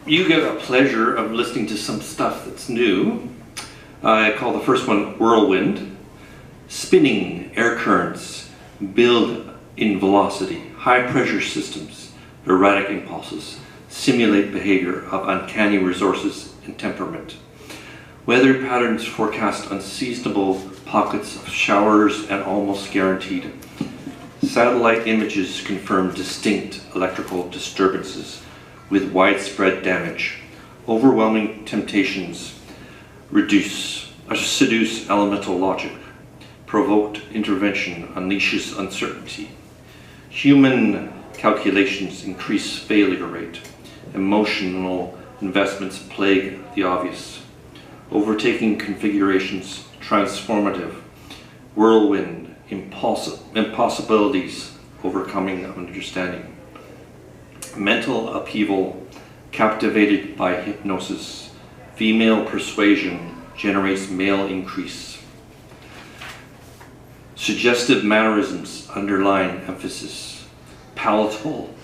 you get a pleasure of listening to some stuff that's new. I call the first one Whirlwind. Spinning air currents build in velocity. High pressure systems, erratic impulses, simulate behavior of uncanny resources and temperament. Weather patterns forecast unseasonable pockets of showers and almost guaranteed. Satellite images confirm distinct electrical disturbances with widespread damage. Overwhelming temptations seduce elemental logic. Provoked intervention unleashes uncertainty. Human calculations increase failure rate. Emotional investments plague the obvious. Overtaking configurations, transformative. Whirlwind, impossibilities, overcoming understanding. Mental upheaval, captivated by hypnosis. Female persuasion generates male increase. Suggestive mannerisms underline emphasis. Palatable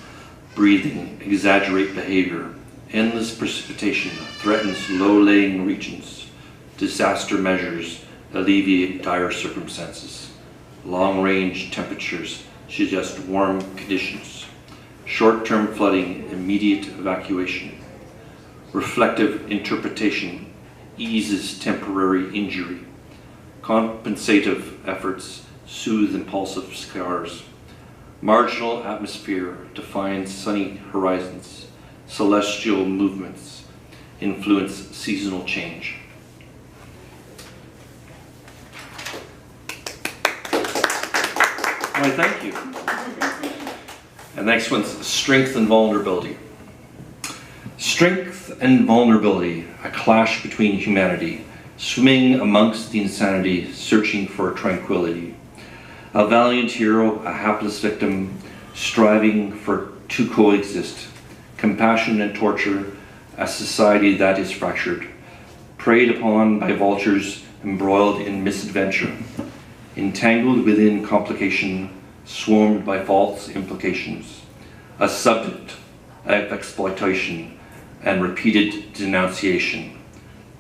breathing exaggerate behavior. Endless precipitation threatens low-lying regions. Disaster measures alleviate dire circumstances. Long-range temperatures suggest warm conditions. Short-term flooding, immediate evacuation. Reflective interpretation eases temporary injury. Compensative efforts soothe impulsive scars. Marginal atmosphere defines sunny horizons. Celestial movements influence seasonal change. Why, thank you. And the next one's strength and vulnerability. Strength and vulnerability, a clash between humanity, swimming amongst the insanity, searching for tranquility. A valiant hero, a hapless victim, striving to coexist. Compassion and torture, a society that is fractured. Preyed upon by vultures, embroiled in misadventure. Entangled within complication, swarmed by false implications. A subject of exploitation and repeated denunciation.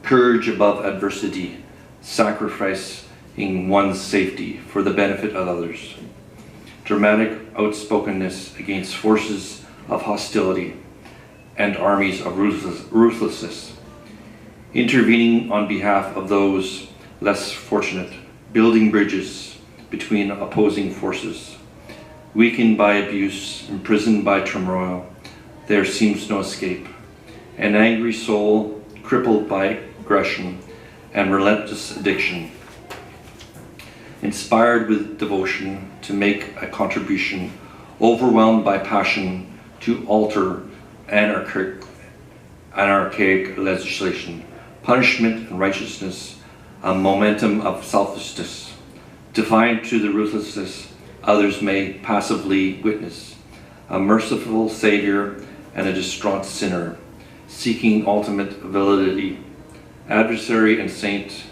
Courage above adversity, sacrificing one's safety for the benefit of others. Dramatic outspokenness against forces of hostility and armies of ruthlessness. Intervening on behalf of those less fortunate, building bridges between opposing forces. Weakened by abuse, imprisoned by turmoil, there seems no escape. An angry soul, crippled by aggression and relentless addiction. Inspired with devotion to make a contribution, overwhelmed by passion to alter anarchic legislation, punishment and righteousness, a momentum of selfishness, defiant to the ruthlessness others may passively witness, a merciful savior and a distraught sinner, seeking ultimate validity, adversary and saint,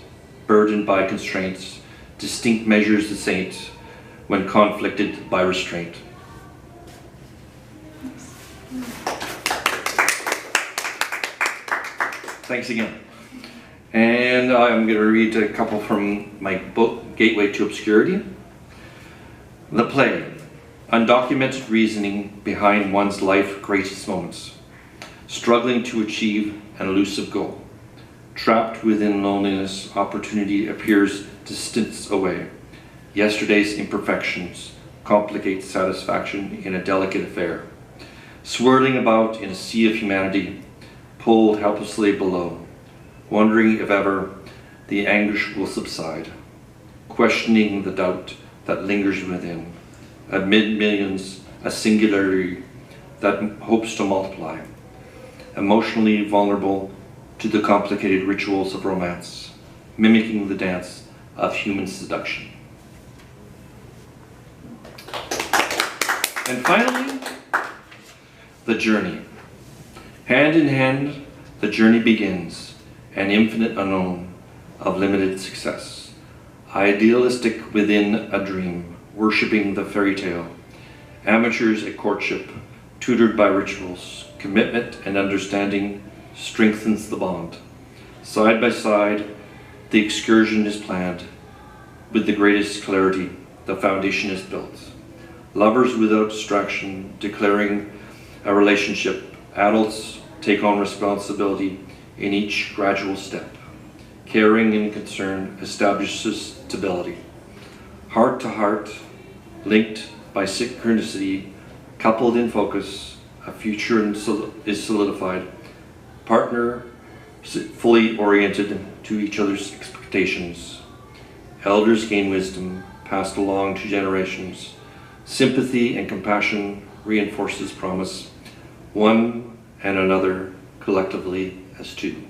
burdened by constraints, distinct measures the saint when conflicted by restraint. Thanks again. And I'm going to read a couple from my book, Gateway to Obscurity. The play, undocumented reasoning behind one's life's greatest moments, struggling to achieve an elusive goal. Trapped within loneliness, opportunity appears distance away. Yesterday's imperfections complicate satisfaction in a delicate affair. Swirling about in a sea of humanity, pulled helplessly below, wondering if ever the anguish will subside, questioning the doubt that lingers within, amid millions, a singularity that hopes to multiply, emotionally vulnerable to the complicated rituals of romance, mimicking the dance of human seduction. And finally, the journey. Hand in hand, the journey begins, an infinite unknown of limited success. Idealistic within a dream, worshipping the fairy tale. Amateurs at courtship, tutored by rituals, Commitment and understanding strengthens the bond. Side by side, the excursion is planned. With the greatest clarity, the foundation is built. Lovers without distraction, declaring a relationship. Adults take on responsibility in each gradual step. Caring and concern establishes stability. Heart to heart, linked by synchronicity, coupled in focus, a future is solidified. Partner fully oriented to each other's expectations. Elders gain wisdom passed along to generations. Sympathy and compassion reinforces promise. One and another collectively as two.